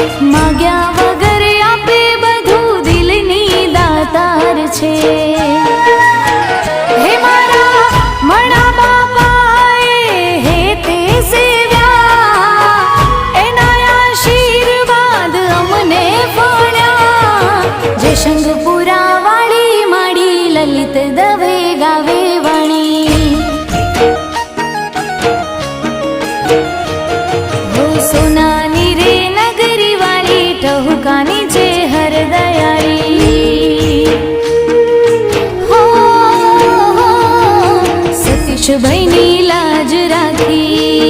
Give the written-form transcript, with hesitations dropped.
माग्या वगर आपे बधु दिलनी दातार छे। हे मारा मणा बापाए हे ते सेव्या एना आशीर्वाद अमने फळ्या। जे शंखपुरा वाળી माडी ललित दवे गावे वाणी। हो सोनानी रे नगरी वाली टहुकानी जे हर दयाली। हो सतीश भाईनी लाज राखी।